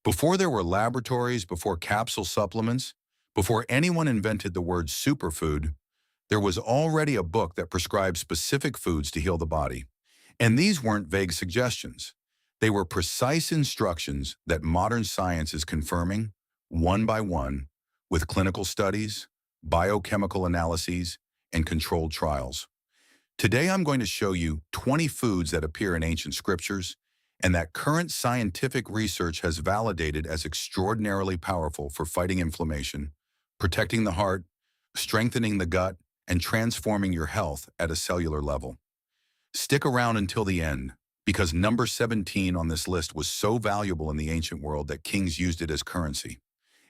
Before there were laboratories, before capsule supplements, before anyone invented the word superfood, there was already a book that prescribed specific foods to heal the body. And these weren't vague suggestions. They were precise instructions that modern science is confirming, one by one, with clinical studies, biochemical analyses, and controlled trials. Today I'm going to show you 20 foods that appear in ancient scriptures and that current scientific research has validated as extraordinarily powerful for fighting inflammation, protecting the heart, strengthening the gut, and transforming your health at a cellular level. Stick around until the end, because number 17 on this list was so valuable in the ancient world that kings used it as currency.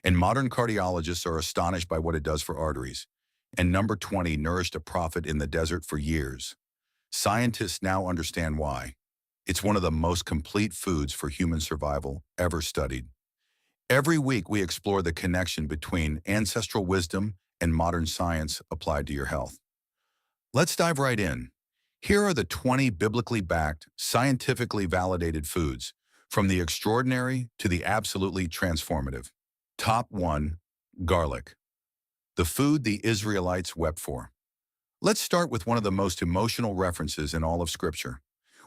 And modern cardiologists are astonished by what it does for arteries. And number 20 nourished a prophet in the desert for years. Scientists now understand why. It's one of the most complete foods for human survival ever studied. Every week we explore the connection between ancestral wisdom and modern science applied to your health. Let's dive right in. Here are the 20 biblically backed, scientifically validated foods, from the extraordinary to the absolutely transformative. Top 1. Garlic. The food the Israelites wept for. Let's start with one of the most emotional references in all of Scripture.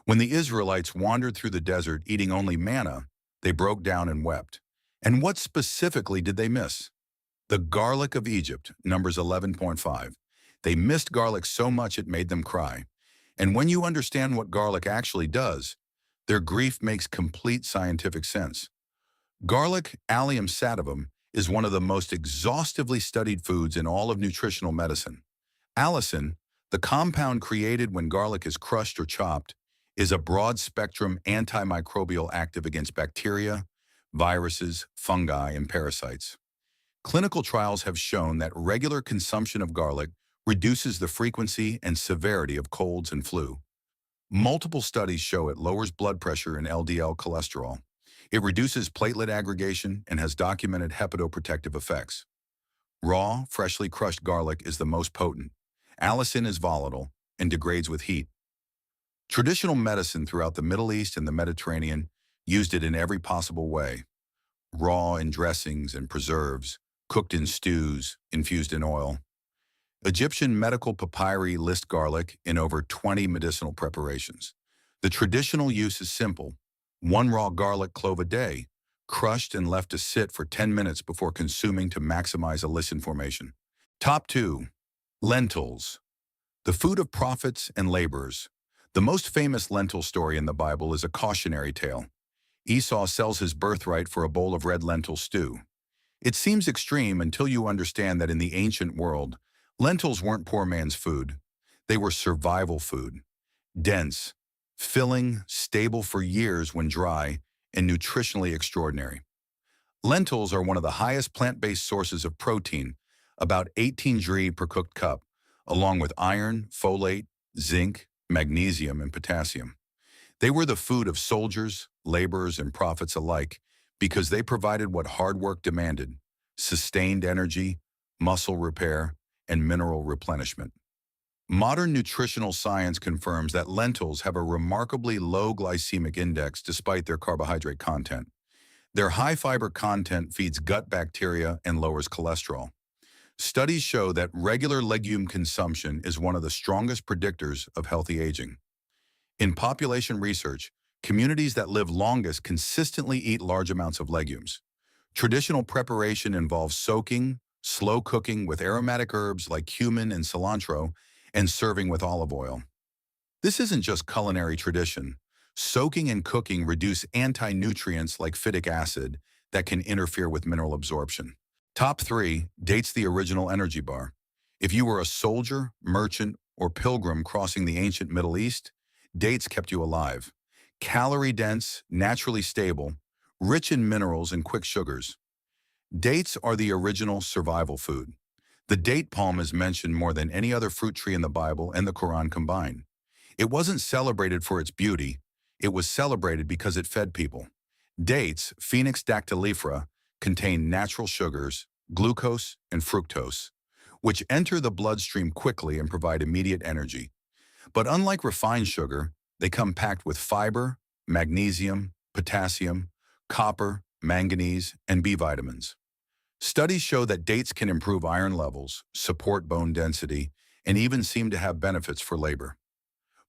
When the Israelites wandered through the desert eating only manna, they broke down and wept. And what specifically did they miss? The garlic of Egypt, Numbers 11.5. They missed garlic so much it made them cry. And when you understand what garlic actually does, their grief makes complete scientific sense. Garlic, Allium sativum, is one of the most exhaustively studied foods in all of nutritional medicine. Allicin, the compound created when garlic is crushed or chopped, is a broad-spectrum antimicrobial active against bacteria, viruses, fungi, and parasites. Clinical trials have shown that regular consumption of garlic reduces the frequency and severity of colds and flu. Multiple studies show it lowers blood pressure and LDL cholesterol. It reduces platelet aggregation and has documented hepatoprotective effects. Raw, freshly crushed garlic is the most potent. Allicin is volatile and degrades with heat. Traditional medicine throughout the Middle East and the Mediterranean used it in every possible way. Raw in dressings and preserves, cooked in stews, infused in oil. Egyptian medical papyri list garlic in over 20 medicinal preparations. The traditional use is simple. 1 raw garlic clove a day, crushed and left to sit for 10 minutes before consuming to maximize allicin formation. Top 2. Lentils. The food of prophets and laborers. The most famous lentil story in the Bible is a cautionary tale. Esau sells his birthright for a bowl of red lentil stew. It seems extreme until you understand that in the ancient world, lentils weren't poor man's food. They were survival food. Dense, filling, stable for years when dry, and nutritionally extraordinary. Lentils are one of the highest plant-based sources of protein, about 18 Gr per cooked cup, along with iron, folate, zinc, magnesium, and potassium. They were the food of soldiers, laborers, and prophets alike because they provided what hard work demanded: sustained energy, muscle repair, and mineral replenishment. Modern nutritional science confirms that lentils have a remarkably low glycemic index despite their carbohydrate content. Their high fiber content feeds gut bacteria and lowers cholesterol. Studies show that regular legume consumption is one of the strongest predictors of healthy aging. In population research, communities that live longest consistently eat large amounts of legumes. Traditional preparation involves soaking, slow cooking with aromatic herbs like cumin and cilantro, and serving with olive oil. This isn't just culinary tradition. Soaking and cooking reduce anti-nutrients like phytic acid that can interfere with mineral absorption. Top 3. Dates the original energy bar. If you were a soldier, merchant, or pilgrim crossing the ancient Middle East, dates kept you alive. Calorie-dense, naturally stable, rich in minerals and quick sugars. Dates are the original survival food. The date palm is mentioned more than any other fruit tree in the Bible and the Quran combined. It wasn't celebrated for its beauty, it was celebrated because it fed people. Dates, Phoenix dactylifera, contain natural sugars, glucose and fructose, which enter the bloodstream quickly and provide immediate energy. But unlike refined sugar, they come packed with fiber, magnesium, potassium, copper, manganese, and B vitamins. Studies show that dates can improve iron levels, support bone density, and even seem to have benefits for labor.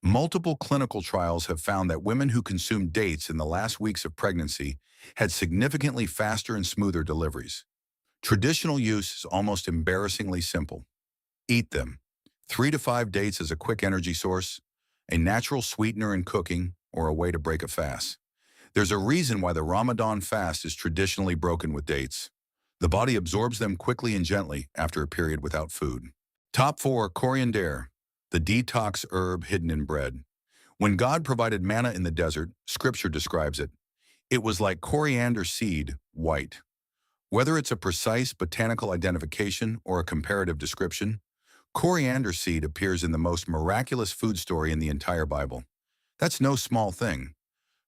Multiple clinical trials have found that women who consumed dates in the last weeks of pregnancy had significantly faster and smoother deliveries. Traditional use is almost embarrassingly simple. Eat them. 3 to 5 dates as a quick energy source, a natural sweetener in cooking, or a way to break a fast. There's a reason why the Ramadan fast is traditionally broken with dates. The body absorbs them quickly and gently after a period without food. Top 4. Coriander, the detox herb hidden in bread. When God provided manna in the desert, Scripture describes it. It was like coriander seed, white. Whether it's a precise botanical identification or a comparative description, coriander seed appears in the most miraculous food story in the entire Bible. That's no small thing.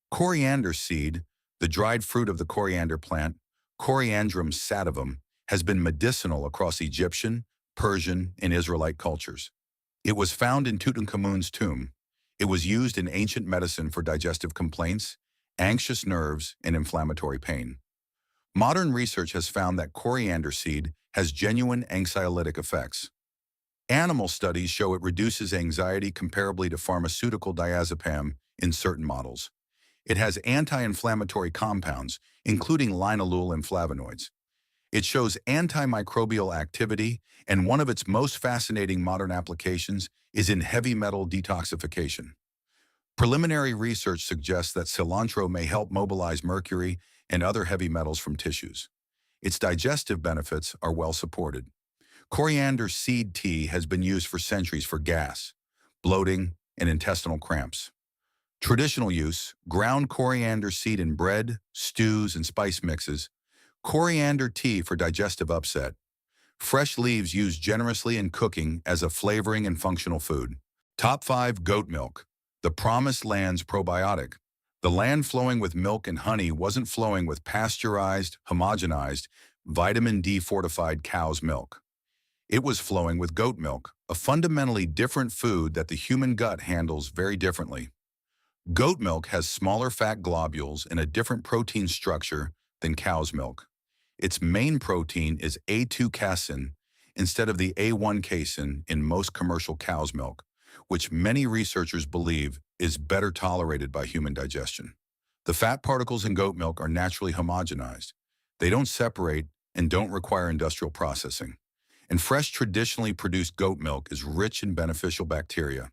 Coriander seed, the dried fruit of the coriander plant, Coriandrum sativum, has been medicinal across Egyptian, Persian, and Israelite cultures. It was found in Tutankhamun's tomb. It was used in ancient medicine for digestive complaints, anxious nerves, and inflammatory pain. Modern research has found that coriander seed has genuine anxiolytic effects. Animal studies show it reduces anxiety comparably to pharmaceutical diazepam in certain models. It has anti-inflammatory compounds, including linalool and flavonoids. It shows antimicrobial activity, and one of its most fascinating modern applications is in heavy metal detoxification. Preliminary research suggests that cilantro may help mobilize mercury and other heavy metals from tissues. Its digestive benefits are well supported. Coriander seed tea has been used for centuries for gas, bloating, and intestinal cramps. Traditional use: ground coriander seed in bread, stews, and spice mixes. Coriander tea for digestive upset. Fresh leaves used generously in cooking as a flavoring and functional food. Top 5. Goat milk, the promised land's probiotic. The land flowing with milk and honey wasn't flowing with pasteurized, homogenized, vitamin D fortified cow's milk. It was flowing with goat milk, a fundamentally different food that the human gut handles very differently. Goat milk has smaller fat globules and a different protein structure than cow's milk. Its main protein is A2 casein instead of the A1 casein in most commercial cow's milk, which many researchers believe is better tolerated by human digestion. The fat particles in goat milk are naturally homogenized. They don't separate and don't require industrial processing. And fresh, traditionally produced goat milk is rich in beneficial bacteria,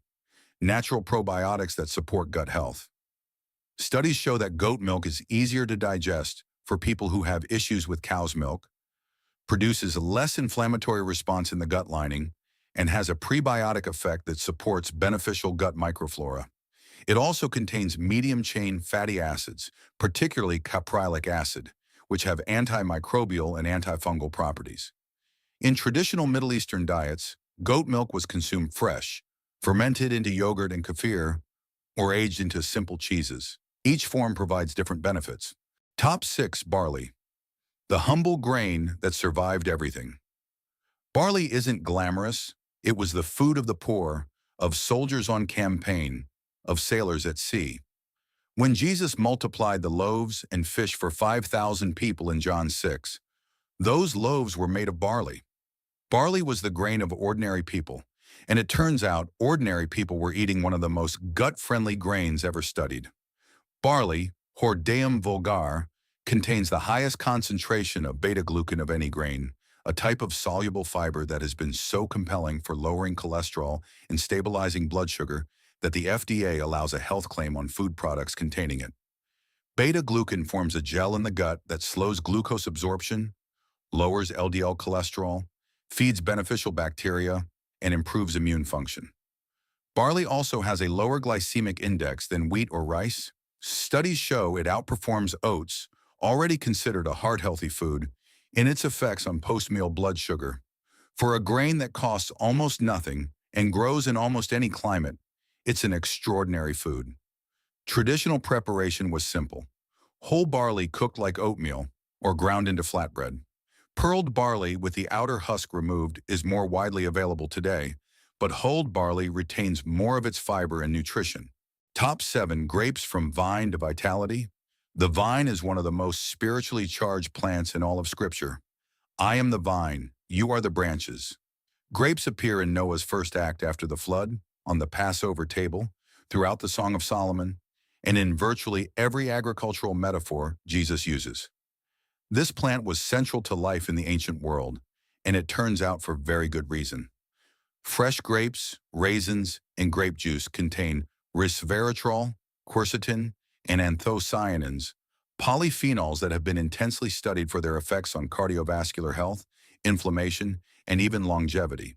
natural probiotics that support gut health. Studies show that goat milk is easier to digest for people who have issues with cow's milk, produces a less inflammatory response in the gut lining, and has a prebiotic effect that supports beneficial gut microflora. It also contains medium-chain fatty acids, particularly caprylic acid, which have antimicrobial and antifungal properties. In traditional Middle Eastern diets, goat milk was consumed fresh, fermented into yogurt and kefir, or aged into simple cheeses. Each form provides different benefits. Top 6. Barley, the humble grain that survived everything. Barley isn't glamorous. It was the food of the poor, of soldiers on campaign, of sailors at sea. When Jesus multiplied the loaves and fish for 5,000 people in John 6, those loaves were made of barley. Barley was the grain of ordinary people, and it turns out ordinary people were eating one of the most gut-friendly grains ever studied. Barley, Hordeum vulgare, contains the highest concentration of beta-glucan of any grain, a type of soluble fiber that has been so compelling for lowering cholesterol and stabilizing blood sugar that the FDA allows a health claim on food products containing it. Beta-glucan forms a gel in the gut that slows glucose absorption, lowers LDL cholesterol, feeds beneficial bacteria, and improves immune function. Barley also has a lower glycemic index than wheat or rice. Studies show it outperforms oats, already considered a heart-healthy food, in its effects on post-meal blood sugar. For a grain that costs almost nothing and grows in almost any climate, it's an extraordinary food. Traditional preparation was simple: whole barley cooked like oatmeal or ground into flatbread. Pearled barley with the outer husk removed is more widely available today, but hulled barley retains more of its fiber and nutrition. Top 7. Grapes from vine to vitality, The vine is one of the most spiritually charged plants in all of Scripture. I am the vine, you are the branches. Grapes appear in Noah's first act after the flood, on the Passover table, throughout the Song of Solomon, and in virtually every agricultural metaphor Jesus uses. This plant was central to life in the ancient world, and it turns out for very good reason. Fresh grapes, raisins, and grape juice contain resveratrol, quercetin, and anthocyanins, polyphenols that have been intensely studied for their effects on cardiovascular health, inflammation, and even longevity.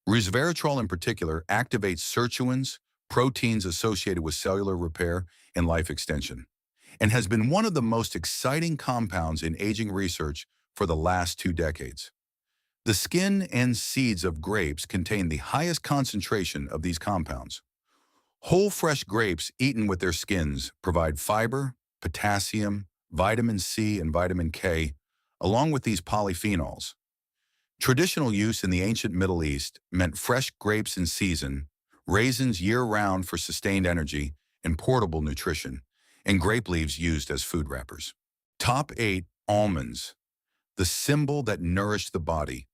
Resveratrol in particular activates sirtuins, proteins associated with cellular repair and life extension, and has been one of the most exciting compounds in aging research for the last 2 decades. The skin and seeds of grapes contain the highest concentration of these compounds. Whole fresh grapes eaten with their skins provide fiber, potassium, vitamin C, and vitamin K, along with these polyphenols. Traditional use in the ancient Middle East meant fresh grapes in season, raisins year-round for sustained energy and portable nutrition, and grape leaves used as food wrappers. Top 8. Almonds, the symbol that nourished the body.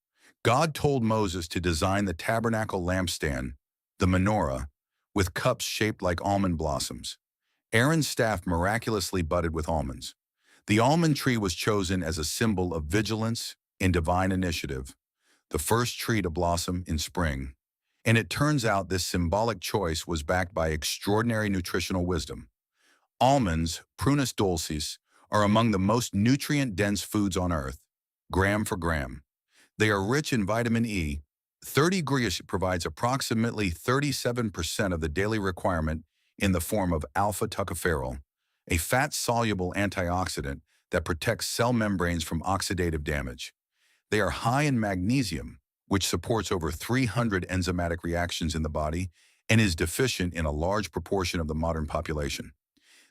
God told Moses to design the tabernacle lampstand, the menorah, with cups shaped like almond blossoms. Aaron's staff miraculously budded with almonds. The almond tree was chosen as a symbol of vigilance and divine initiative, the first tree to blossom in spring. And it turns out this symbolic choice was backed by extraordinary nutritional wisdom. Almonds, Prunus dulcis, are among the most nutrient-dense foods on earth, gram for gram. They are rich in vitamin E. 30 grams provides approximately 37% of the daily requirement in the form of alpha-tocopherol, a fat-soluble antioxidant that protects cell membranes from oxidative damage. They are high in magnesium, which supports over 300 enzymatic reactions in the body and is deficient in a large proportion of the modern population.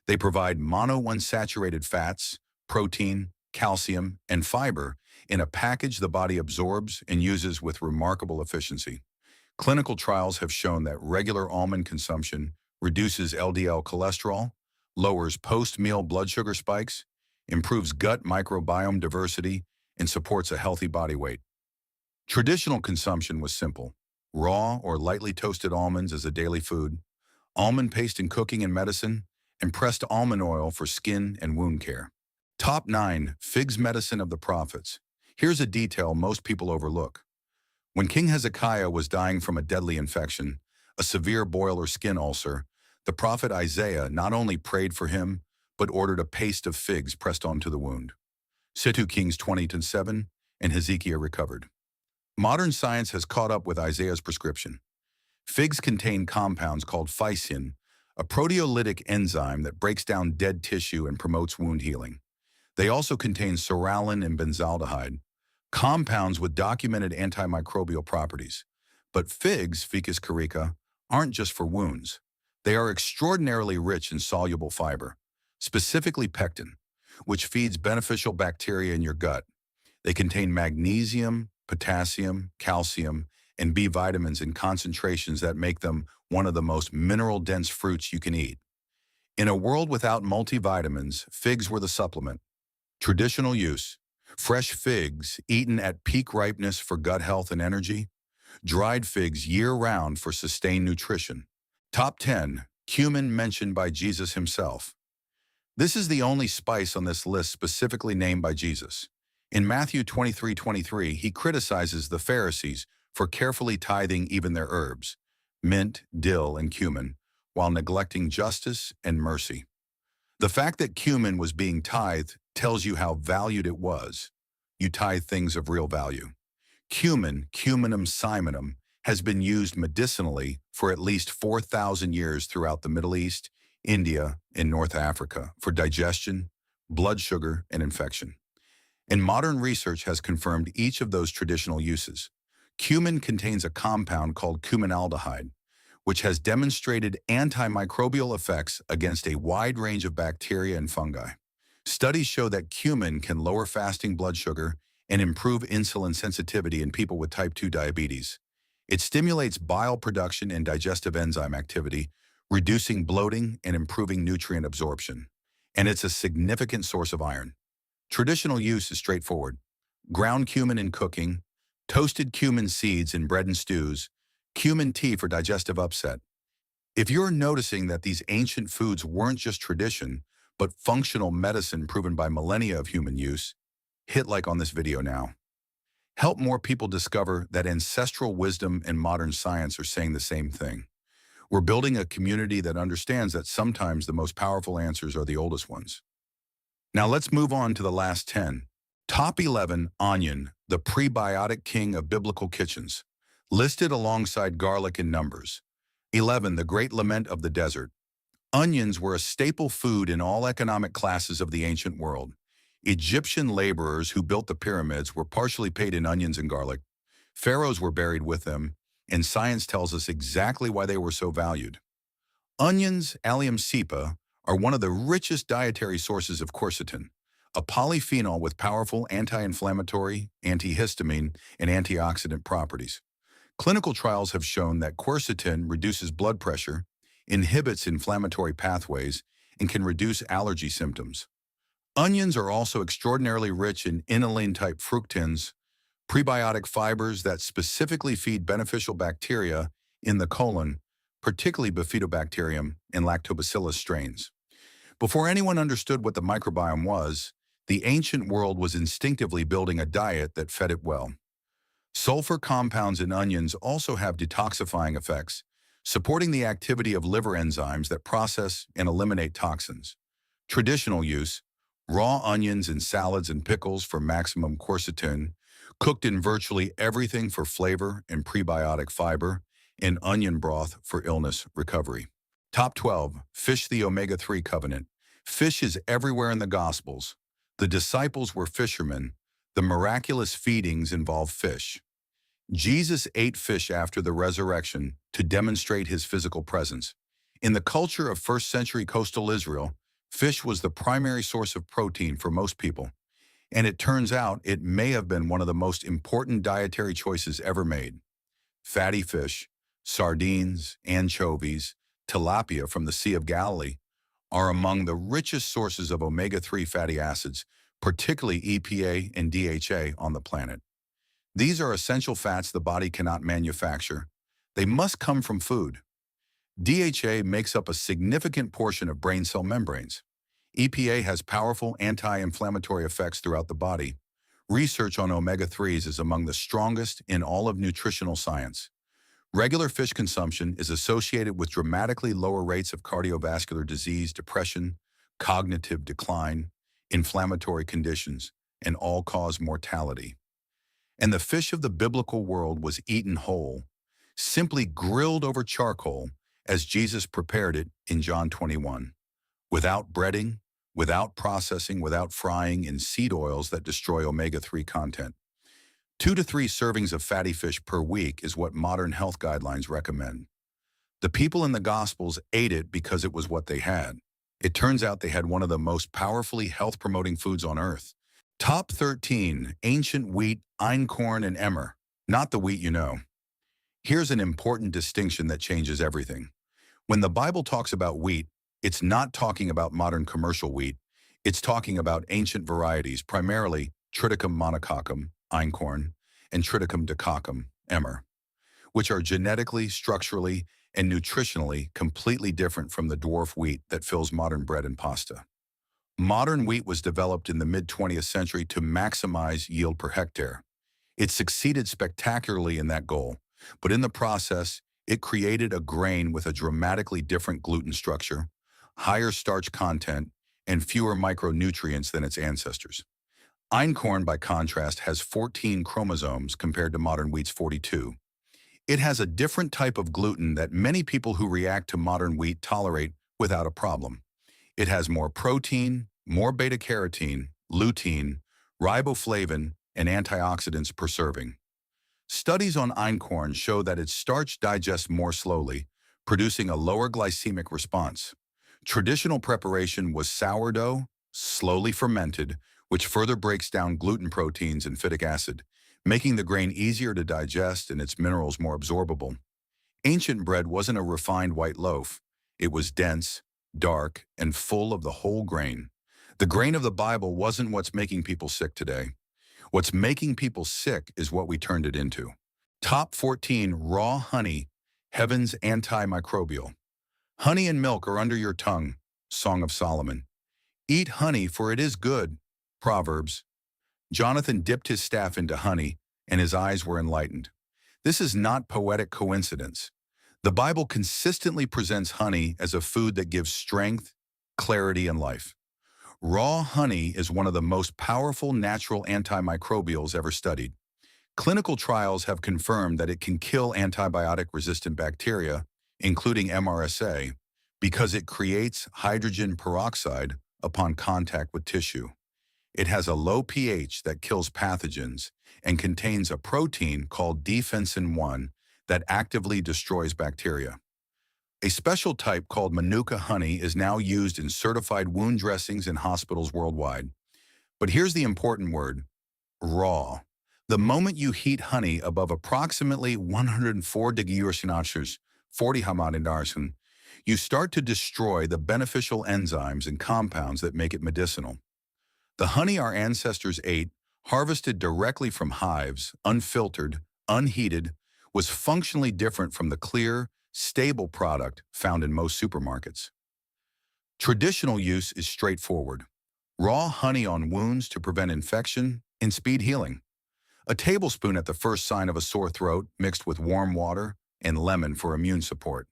They provide monounsaturated fats, protein, calcium, and fiber in a package the body absorbs and uses with remarkable efficiency. Clinical trials have shown that regular almond consumption reduces LDL cholesterol, lowers post-meal blood sugar spikes, improves gut microbiome diversity, and supports a healthy body weight. Traditional consumption was simple: raw or lightly toasted almonds as a daily food, almond paste in cooking and medicine, and pressed almond oil for skin and wound care. Top 9. Figs medicine of the prophets. Here's a detail most people overlook. When King Hezekiah was dying from a deadly infection, a severe boil or skin ulcer, the prophet Isaiah not only prayed for him, but ordered a paste of figs pressed onto the wound. 2 Kings 20:7, and Hezekiah recovered. Modern science has caught up with Isaiah's prescription. Figs contain compounds called phycin, a proteolytic enzyme that breaks down dead tissue and promotes wound healing. They also contain psoralen and benzaldehyde, compounds with documented antimicrobial properties. But figs, Ficus carica, aren't just for wounds. They are extraordinarily rich in soluble fiber, specifically pectin, which feeds beneficial bacteria in your gut. They contain magnesium, potassium, calcium, and B vitamins in concentrations that make them one of the most mineral-dense fruits you can eat. In a world without multivitamins, figs were the supplement. Traditional use: fresh figs eaten at peak ripeness for gut health and energy, dried figs year-round for sustained nutrition. Top 10. Cumin mentioned by Jesus himself. This is the only spice on this list specifically named by Jesus. In Matthew 23:23, he criticizes the Pharisees for carefully tithing even their herbs, mint, dill, and cumin, while neglecting justice and mercy. The fact that cumin was being tithed tells you how valued it was. You tithe things of real value. Cumin, Cuminum cyminum, has been used medicinally for at least 4,000 years throughout the Middle East, India, and North Africa for digestion, blood sugar, and infection. And modern research has confirmed each of those traditional uses. Cumin contains a compound called cuminaldehyde, which has demonstrated antimicrobial effects against a wide range of bacteria and fungi. Studies show that cumin can lower fasting blood sugar and improve insulin sensitivity in people with type 2 diabetes. It stimulates bile production and digestive enzyme activity, reducing bloating and improving nutrient absorption. and it's a significant source of iron. Traditional use is straightforward. Ground cumin in cooking, toasted cumin seeds in bread and stews, cumin tea for digestive upset. If you're noticing that these ancient foods weren't just tradition, but functional medicine proven by millennia of human use, hit like on this video now. Help more people discover that ancestral wisdom and modern science are saying the same thing. We're building a community that understands that sometimes the most powerful answers are the oldest ones. Now let's move on to the last 10. Top 11, onion, the prebiotic king of biblical kitchens, listed alongside garlic in Numbers. 11, the great lament of the desert. Onions were a staple food in all economic classes of the ancient world. Egyptian laborers who built the pyramids were partially paid in onions and garlic. Pharaohs were buried with them, and science tells us exactly why they were so valued. Onions, allium cepa, are one of the richest dietary sources of quercetin, a polyphenol with powerful anti-inflammatory, antihistamine, and antioxidant properties. Clinical trials have shown that quercetin reduces blood pressure, inhibits inflammatory pathways, and can reduce allergy symptoms. Onions are also extraordinarily rich in inulin-type fructans, prebiotic fibers that specifically feed beneficial bacteria in the colon, particularly Bifidobacterium and Lactobacillus strains. Before anyone understood what the microbiome was, the ancient world was instinctively building a diet that fed it well. Sulfur compounds in onions also have detoxifying effects, supporting the activity of liver enzymes that process and eliminate toxins. Traditional use: raw onions in salads and pickles for maximum quercetin, cooked in virtually everything for flavor and prebiotic fiber, and onion broth for illness recovery. Top 12, fish, the omega-3 covenant. Fish is everywhere in the Gospels. The disciples were fishermen. The miraculous feedings involve fish. Jesus ate fish after the resurrection to demonstrate his physical presence. In the culture of first-century coastal Israel, fish was the primary source of protein for most people, and it turns out it may have been one of the most important dietary choices ever made. Fatty fish, sardines, anchovies, tilapia from the Sea of Galilee are among the richest sources of omega-3 fatty acids, particularly EPA and DHA, on the planet. These are essential fats the body cannot manufacture. They must come from food. DHA makes up a significant portion of brain cell membranes. EPA has powerful anti-inflammatory effects throughout the body. Research on omega-3s is among the strongest in all of nutritional science. Regular fish consumption is associated with dramatically lower rates of cardiovascular disease, depression, cognitive decline, inflammatory conditions, and all-cause mortality. And the fish of the biblical world was eaten whole, simply grilled over charcoal as Jesus prepared it in John 21, without breading, without processing, without frying in seed oils that destroy omega-3 content. 2 to 3 servings of fatty fish per week is what modern health guidelines recommend. The people in the Gospels ate it because it was what they had. It turns out they had one of the most powerfully health-promoting foods on earth. Top 13, ancient wheat, einkorn, and emmer. Not the wheat you know. Here's an important distinction that changes everything. When the Bible talks about wheat, it's not talking about modern commercial wheat. It's talking about ancient varieties, primarily Triticum monococcum, einkorn, and Triticum dicoccum, emmer, which are genetically, structurally, and nutritionally completely different from the dwarf wheat that fills modern bread and pasta. Modern wheat was developed in the mid-20th century to maximize yield per hectare. It succeeded spectacularly in that goal, but in the process, it created a grain with a dramatically different gluten structure, higher starch content, and fewer micronutrients than its ancestors. Einkorn, by contrast, has 14 chromosomes compared to modern wheat's 42. It has a different type of gluten that many people who react to modern wheat tolerate without a problem. It has more protein, more beta-carotene, lutein, riboflavin, and antioxidants per serving. Studies on einkorn show that its starch digests more slowly, producing a lower glycemic response. Traditional preparation was sourdough, slowly fermented, which further breaks down gluten proteins and phytic acid, making the grain easier to digest and its minerals more absorbable. Ancient bread wasn't a refined white loaf. It was dense, dark, and full of the whole grain. The grain of the Bible wasn't what's making people sick today. What's making people sick is what we turned it into. Top 14 Raw Honey, Heaven's Antimicrobial. Honey and milk are under your tongue, Song of Solomon. Eat honey, for it is good, Proverbs. Jonathan dipped his staff into honey, and his eyes were enlightened. This is not poetic coincidence. The Bible consistently presents honey as a food that gives strength, clarity, and life. Raw honey is one of the most powerful natural antimicrobials ever studied. Clinical trials have confirmed that it can kill antibiotic-resistant bacteria, including MRSA, because it creates hydrogen peroxide upon contact with tissue. It has a low pH that kills pathogens and contains a protein called defensin 1 that actively destroys bacteria. A special type called Manuka honey is now used in certified wound dressings in hospitals worldwide. But here's the important word: raw. The moment you heat honey above approximately 104 degrees Celsius, 40 Hamadindarsen, you start to destroy the beneficial enzymes and compounds that make it medicinal. The honey our ancestors ate, harvested directly from hives, unfiltered, unheated, was functionally different from the clear, stable product found in most supermarkets. Traditional use is straightforward. Raw honey on wounds to prevent infection and speed healing. A tablespoon at the first sign of a sore throat mixed with warm water and lemon for immune support.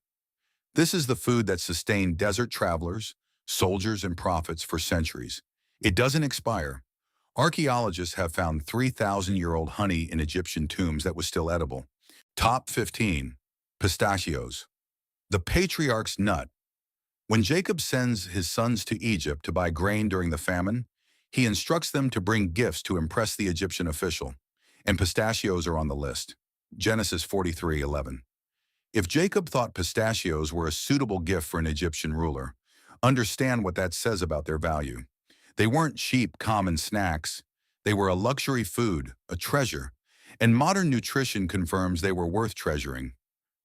This is the food that sustained desert travelers, soldiers, and prophets for centuries. It doesn't expire. Archaeologists have found 3,000-year-old honey in Egyptian tombs that was still edible. Top 15. Pistachios. The patriarch's nut. When Jacob sends his sons to Egypt to buy grain during the famine, he instructs them to bring gifts to impress the Egyptian official, and pistachios are on the list. Genesis 43:11. If Jacob thought pistachios were a suitable gift for an Egyptian ruler, understand what that says about their value. They weren't cheap, common snacks. They were a luxury food, a treasure, and modern nutrition confirms they were worth treasuring.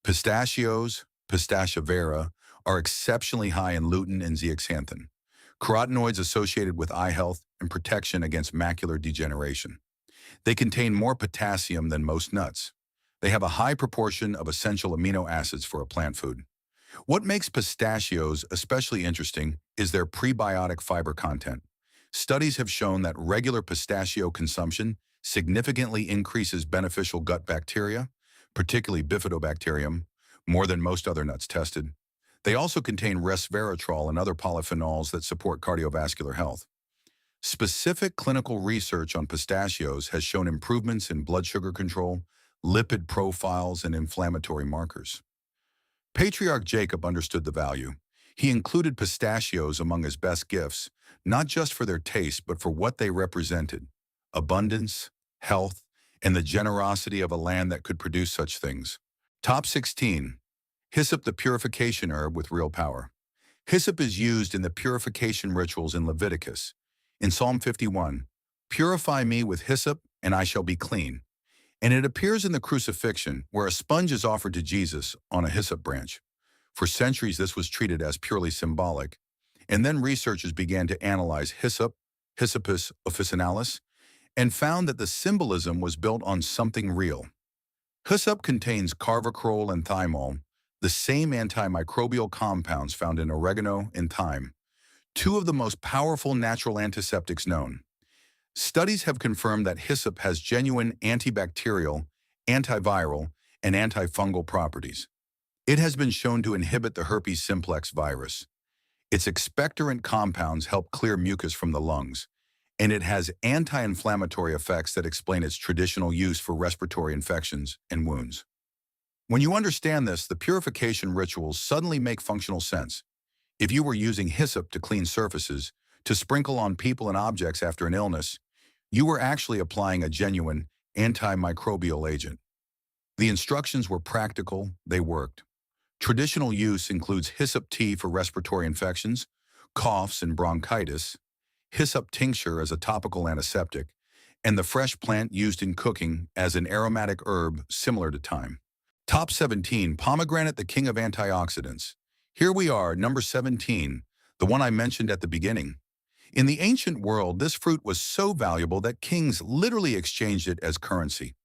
Pistachios, Pistachia vera, are exceptionally high in lutein and zeaxanthin, carotenoids associated with eye health and protection against macular degeneration. They contain more potassium than most nuts. They have a high proportion of essential amino acids for a plant food. What makes pistachios especially interesting is their prebiotic fiber content. Studies have shown that regular pistachio consumption significantly increases beneficial gut bacteria, particularly bifidobacterium, more than most other nuts tested. They also contain resveratrol and other polyphenols that support cardiovascular health. Specific clinical research on pistachios has shown improvements in blood sugar control, lipid profiles, and inflammatory markers. Patriarch Jacob understood the value. He included pistachios among his best gifts, not just for their taste, but for what they represented: abundance, health, and the generosity of a land that could produce such things. Top 16. Hyssop, the purification herb with real power. Hyssop is used in the purification rituals in Leviticus. In Psalm 51, "Purify me with hyssop, and I shall be clean." And it appears in the crucifixion, where a sponge is offered to Jesus on a hyssop branch. For centuries, this was treated as purely symbolic, and then researchers began to analyze hyssop, Hyssopus officinalis, and found that the symbolism was built on something real. Hyssop contains carvacrol and thymol, the same antimicrobial compounds found in oregano and thyme, two of the most powerful natural antiseptics known. Studies have confirmed that hyssop has genuine antibacterial, antiviral, and antifungal properties. It has been shown to inhibit the herpes simplex virus. Its expectorant compounds help clear mucus from the lungs, and it has anti-inflammatory effects that explain its traditional use for respiratory infections and wounds. When you understand this, the purification rituals suddenly make functional sense. If you were using hyssop to clean surfaces, to sprinkle on people and objects after an illness, you were actually applying a genuine antimicrobial agent. The instructions were practical, they worked. Traditional use includes hyssop tea for respiratory infections, coughs, and bronchitis, hyssop tincture as a topical antiseptic, and the fresh plant used in cooking as an aromatic herb similar to thyme. Top 17. Pomegranate, the king of antioxidants. Here we are, number 17, the one I mentioned at the beginning. In the ancient world, this fruit was so valuable that kings literally exchanged it as currency.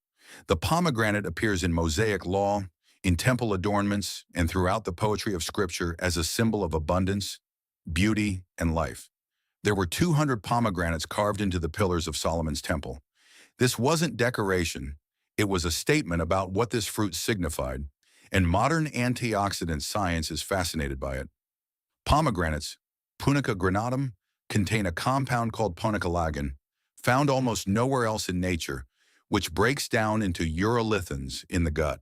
The pomegranate appears in Mosaic law, in temple adornments, and throughout the poetry of Scripture as a symbol of abundance, beauty, and life. There were 200 pomegranates carved into the pillars of Solomon's temple. This wasn't decoration, it was a statement about what this fruit signified, and modern antioxidant science is fascinated by it. Pomegranates, Punica granatum, contain a compound called punicalagin, found almost nowhere else in nature, which breaks down into urolithins in the gut,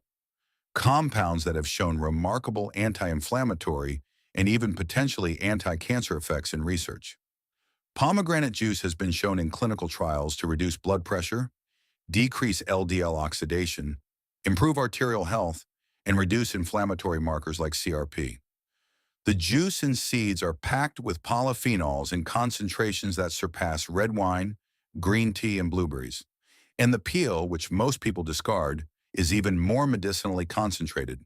compounds that have shown remarkable anti-inflammatory and even potentially anti-cancer effects in research. Pomegranate juice has been shown in clinical trials to reduce blood pressure, decrease LDL oxidation, improve arterial health, and reduce inflammatory markers like CRP. The juice and seeds are packed with polyphenols in concentrations that surpass red wine, green tea, and blueberries. And the peel, which most people discard, is even more medicinally concentrated.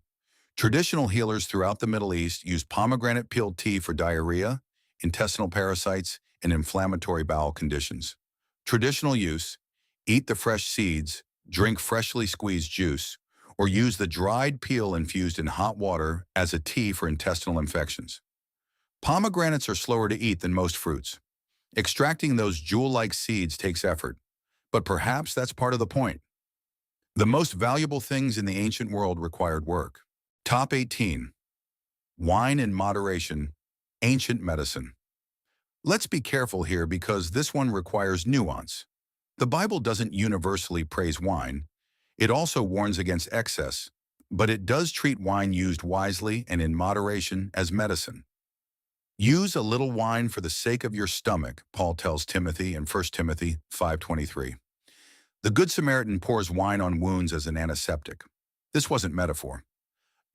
Traditional healers throughout the Middle East use pomegranate peeled tea for diarrhea, intestinal parasites, and inflammatory bowel conditions. Traditional use: eat the fresh seeds, drink freshly squeezed juice, or use the dried peel infused in hot water as a tea for intestinal infections. Pomegranates are slower to eat than most fruits. Extracting those jewel-like seeds takes effort, but perhaps that's part of the point. The most valuable things in the ancient world required work. Top 18. Wine in moderation, ancient medicine. Let's be careful here because this one requires nuance. The Bible doesn't universally praise wine. It also warns against excess, but it does treat wine used wisely and in moderation as medicine. Use a little wine for the sake of your stomach, Paul tells Timothy in 1 Timothy 5:23. The Good Samaritan pours wine on wounds as an antiseptic. This wasn't metaphor.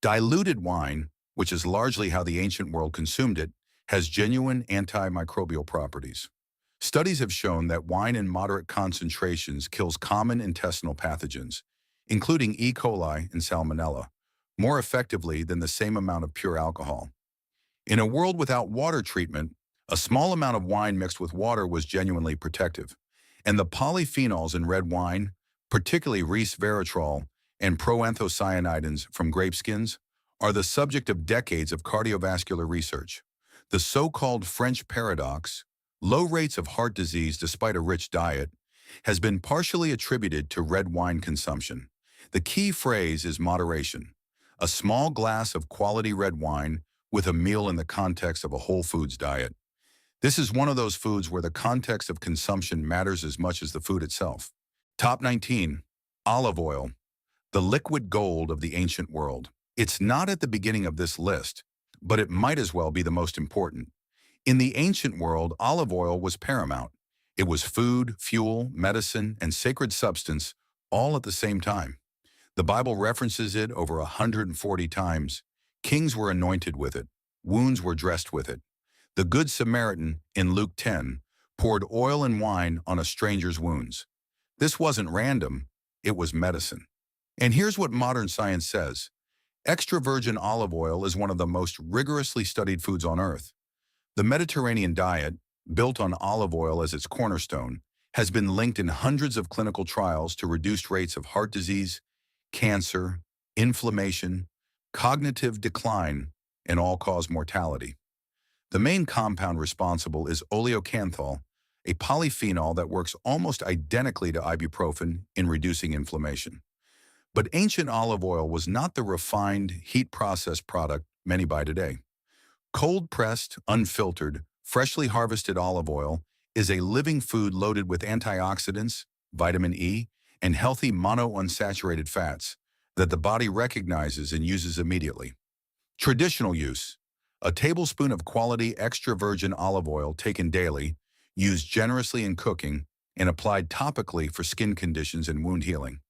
Diluted wine, which is largely how the ancient world consumed it, has genuine antimicrobial properties. Studies have shown that wine in moderate concentrations kills common intestinal pathogens, including E. coli and Salmonella, more effectively than the same amount of pure alcohol. In a world without water treatment, a small amount of wine mixed with water was genuinely protective, and the polyphenols in red wine, particularly resveratrol and proanthocyanidins from grape skins, are the subject of decades of cardiovascular research. The so-called French paradox, low rates of heart disease despite a rich diet, has been partially attributed to red wine consumption. The key phrase is moderation. A small glass of quality red wine with a meal in the context of a whole foods diet. This is one of those foods where the context of consumption matters as much as the food itself. Top 19. Olive oil, the liquid gold of the ancient world. It's not at the beginning of this list, but it might as well be the most important. In the ancient world, olive oil was paramount. It was food, fuel, medicine, and sacred substance all at the same time. The Bible references it over 140 times. Kings were anointed with it. Wounds were dressed with it. The Good Samaritan, in Luke 10, poured oil and wine on a stranger's wounds. This wasn't random, it was medicine. And here's what modern science says. Extra virgin olive oil is one of the most rigorously studied foods on earth. The Mediterranean diet, built on olive oil as its cornerstone, has been linked in hundreds of clinical trials to reduced rates of heart disease, cancer, inflammation, cognitive decline, and all-cause mortality. The main compound responsible is oleocanthal, a polyphenol that works almost identically to ibuprofen in reducing inflammation. But ancient olive oil was not the refined, heat-processed product many buy today. Cold-pressed, unfiltered, freshly harvested olive oil is a living food loaded with antioxidants, vitamin E, and healthy monounsaturated fats that the body recognizes and uses immediately. Traditional use: a tablespoon of quality extra virgin olive oil taken daily, used generously in cooking, and applied topically for skin conditions and wound healing.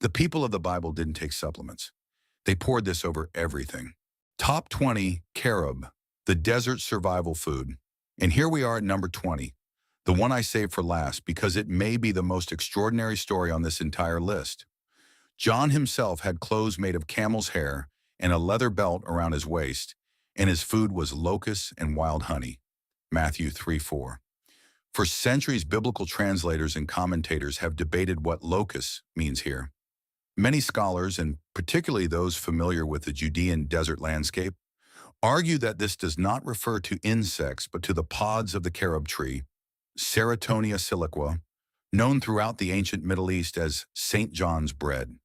The people of the Bible didn't take supplements. They poured this over everything. Top 20, carob, the desert survival food. And here we are at number 20, the one I saved for last because it may be the most extraordinary story on this entire list. John himself had clothes made of camel's hair and a leather belt around his waist, and his food was locusts and wild honey. Matthew 3:4. For centuries, biblical translators and commentators have debated what locust means here. Many scholars, and particularly those familiar with the Judean desert landscape, argue that this does not refer to insects but to the pods of the carob tree, Ceratonia siliqua, known throughout the ancient Middle East as St. John's bread.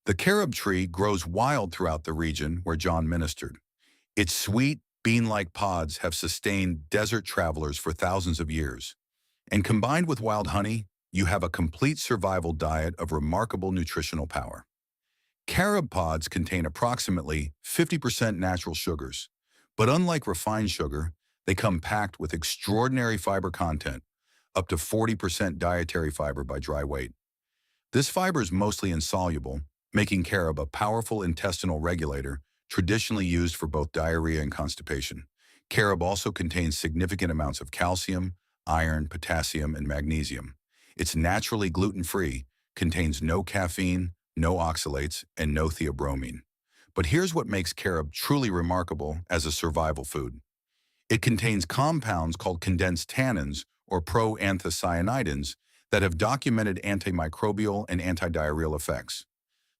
The carob tree grows wild throughout the region where John ministered. Its sweet, bean-like pods have sustained desert travelers for thousands of years. And combined with wild honey, you have a complete survival diet of remarkable nutritional power. Carob pods contain approximately 50% natural sugars, but unlike refined sugar, they come packed with extraordinary fiber content, up to 40% dietary fiber by dry weight. This fiber is mostly insoluble, making carob a powerful intestinal regulator traditionally used for both diarrhea and constipation. Carob also contains significant amounts of calcium, iron, potassium, and magnesium. It's naturally gluten-free, contains no caffeine, no oxalates, and no theobromine. But here's what makes carob truly remarkable as a survival food. It contains compounds called condensed tannins, or proanthocyanidins, that have documented antimicrobial and antidiarrheal effects.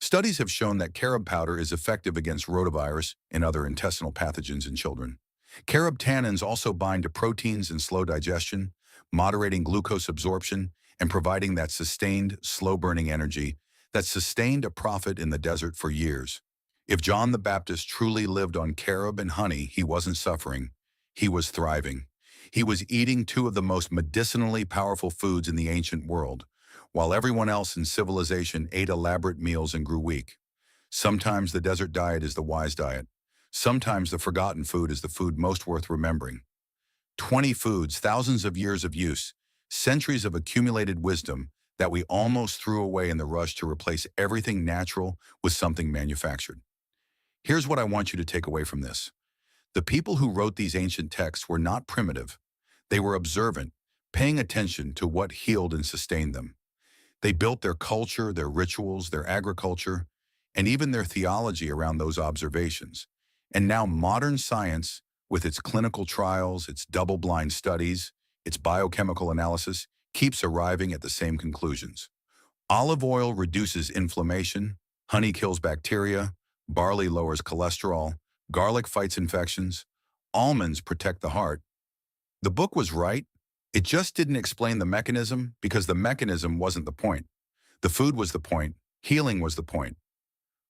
Studies have shown that carob powder is effective against rotavirus and other intestinal pathogens in children. Carob tannins also bind to proteins and slow digestion, moderating glucose absorption and providing that sustained, slow-burning energy that sustained a prophet in the desert for years. If John the Baptist truly lived on carob and honey, he wasn't suffering, he was thriving. He was eating two of the most medicinally powerful foods in the ancient world, while everyone else in civilization ate elaborate meals and grew weak. Sometimes the desert diet is the wise diet. Sometimes the forgotten food is the food most worth remembering. 20 foods, thousands of years of use, centuries of accumulated wisdom that we almost threw away in the rush to replace everything natural with something manufactured. Here's what I want you to take away from this. The people who wrote these ancient texts were not primitive. They were observant, paying attention to what healed and sustained them. They built their culture, their rituals, their agriculture, and even their theology around those observations. And now modern science, with its clinical trials, its double-blind studies, its biochemical analysis, keeps arriving at the same conclusions. Olive oil reduces inflammation, honey kills bacteria, barley lowers cholesterol, garlic fights infections, almonds protect the heart. The book was right. It just didn't explain the mechanism because the mechanism wasn't the point. The food was the point. Healing was the point.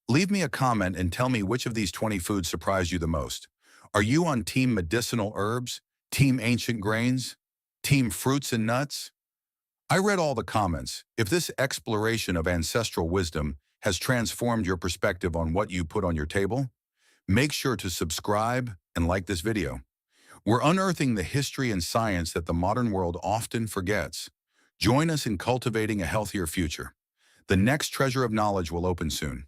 Leave me a comment and tell me which of these 20 foods surprised you the most. Are you on team medicinal herbs, team ancient grains, team fruits and nuts? I read all the comments. If this exploration of ancestral wisdom has transformed your perspective on what you put on your table, make sure to subscribe and like this video. We're unearthing the history and science that the modern world often forgets. Join us in cultivating a healthier future. The next treasure of knowledge will open soon.